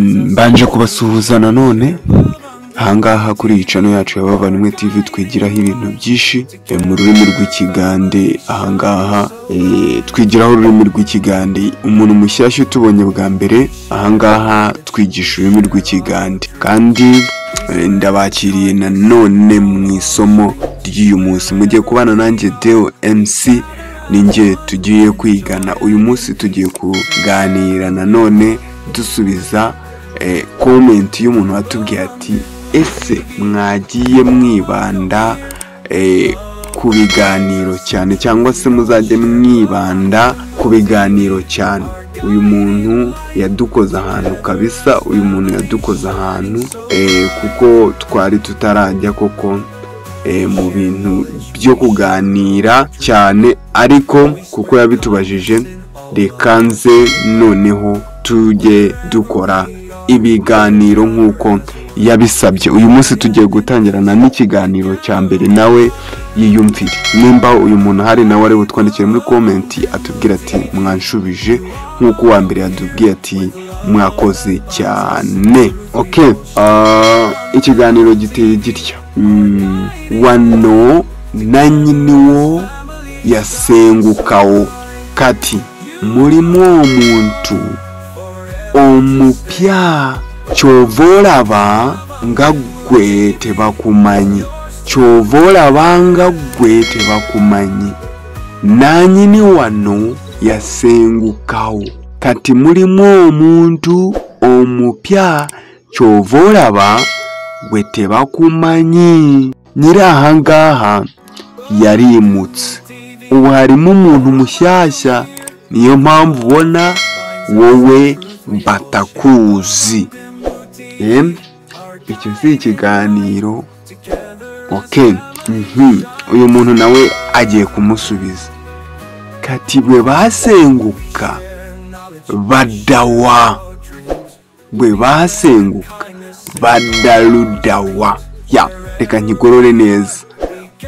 Mbanje kubasuhuza nanone ahangaha kuri iyi channel yacu y'Abavandimwe TV twigiraho ibintu byinshi mu rurimi rw'ikigande. Ahangaha twigiraho ururimi rw'ikigande. Umuntu mushyashya tubonye bwa mbere ahangaha twigisha ururimi rw'ikigande, kandi ndabakiriye nanone mu isomo ry'uyu munsi. Mugiye kubana nanjye Deo MC, ninjye tugiye kwigana. Uyu munsi tugiye kuganira nanone dusubiza comment y'umuntu watubwiye ati ese mwagiye mwibanda ku biganiro cyane cyangwa se muzajye mwibanda ku biganiro cyane. Uyu muntu yadukoze ahantu kabisa, uyu muntu yadukoze ahantu kuko twari tutarajya koko mu bintu byo kuganira cyane, ariko kuko yabitubajije reka nze noneho tujye dukora ibiganiro nk'uko yabisabye. Uyu munsi tugiye gutangirana n'ikiganiro cya mbere, nawe yiyumvire. Nimba uyu muntu hari nawe ari butwandikire muri comment atubwira ati mwanshubije nk'uko wa mbere yatubwiye ati mwakoze cyane. Okay, ikiganiro giteye gitya. Wano na nyiniwo yasengukawo kati mulimo omuntu omupya kyovolaba nga gwe tebakumanyi, kyovolaba nga gwe tebakumanyi. Nanyini wano yasengukawo kati mulimo omuntu omupya kyovolaba gwe tebakumanyi. Nyiri ahangaha yarimutse, ubu harimo umuntu mushyashya, niyo mpamvu ubona wowe batakuzi. Icyo si ikiganiro. Okay, uyu muntu nawe agiye kumusubiza kati bwe basenguka badawa, bwe basenguka badaludawa. Ya, reka nkigorore neza.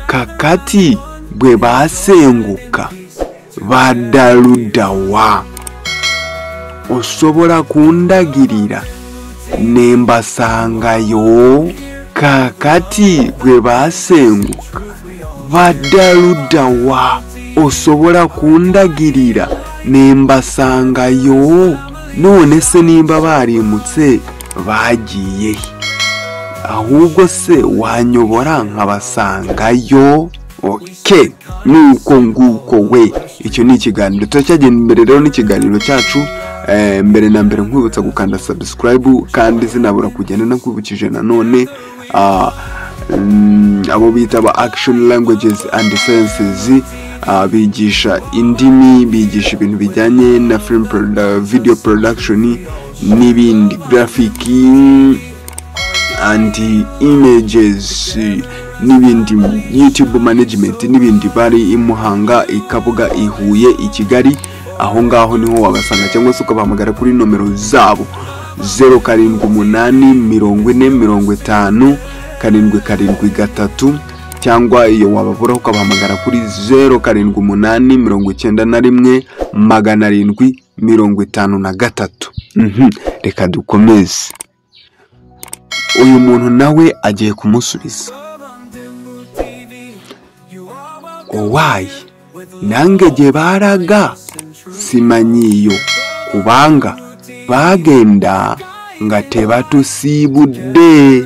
Kakati bwe basenguka badaludawa, osobola kundagirira nembasangayo. Kakati bwe basenguka badaludawa, osobola kundagirira nembasangayo. None se nimba barimutse bagiye, ahubwo se wanyobora nkabasangayo? Okay, nuko nguko we. Icyo ni ikiganiro turacyagenda imbere rero n'ikiganiro cyacu. Mbere na mbere nkwibutsa gukanda subscribe, kandi zinabura kugenda nakwibukije nanone abo bita ba Action Languages and Sciences, bigisha indimi, bigisha ibintu bijyanye na film video production n'ibindi, graphic and images n'ibindi, YouTube management n'ibindi. Bari imuhanga, ikabuga, ihuye, ikigali. Aho ngaho niho wabasanga, cyangwa se ukabahamagara kuri nomero zabo 0788507773, cyangwa iyo wababura ukabahamagara kuri 0788911753. Reka dukomeze. Uyu muntu nawe agiye kumusubiza. Owayi nange gye baraga simanyiyo, kubanga bagenda nga tebatusiibudde.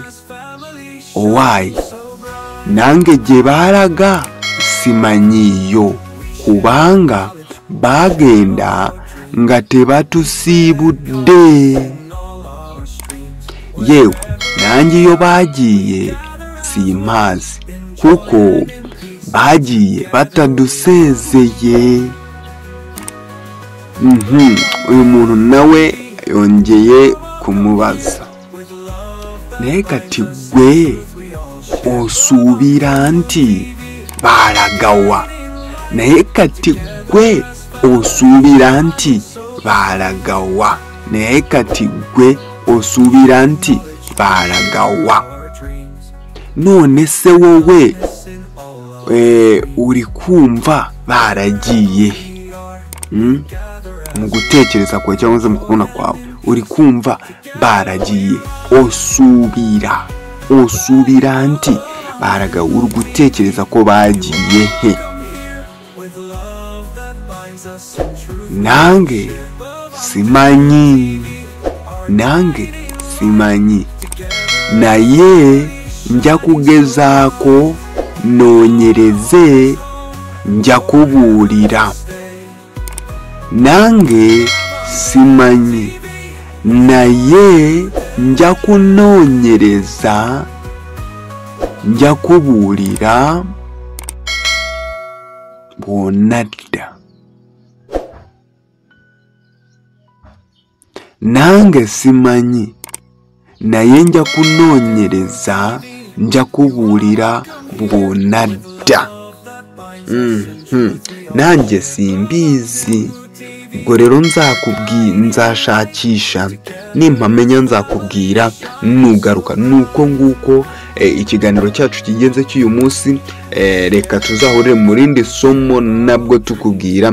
Owayi nange gye baraga simanyiyo, kubanga bagenda nga tebatusiibudde. Yewe nange iyo bagiye simpazi, kuko bagiye batadusezeye. Uyu muntu nawe yongeye kumubaza, naye kati gwe osuubira nti baragawa? Naye kati gwe osuubira nti baragawa? Naye kati gwe osuubira nti baragawa? None se wowe uri kumva baragiye? mu gutekereza kwawe cyangwa se mu kubona kwawe uri kumva baragiye osubira nti baraga uri gutekereza ko bagiye he? Nange simanyi naye njya kugezaako nonyereze njya kubuulira. Nange simanyi naye njya kunoonyereza njya kubuulira bw'onadda. Nange simanyi naye njya kunoonyereza njya kubuulira bw'onadda. Nanjye simbizi, ubwo rero nzashakisha nimpamenya nzakubwira nugaruka. Nuko nguko ikiganiro cyacu kigenze cy'uyu munsi. Reka tuzahurire mu rindi somo nabwo tukubwira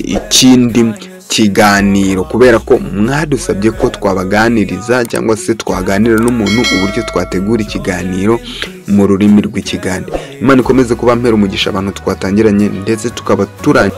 ikindi kiganiro, kubera ko mwadusabye ko twabaganiriza cyangwa se twaganira n'umuntu uburyo twategura ikiganiro mu rurimi rw'ikigande. Imana ikomeze kuba mpera umugisha abantu twatangiranye ndetse tukaba turanye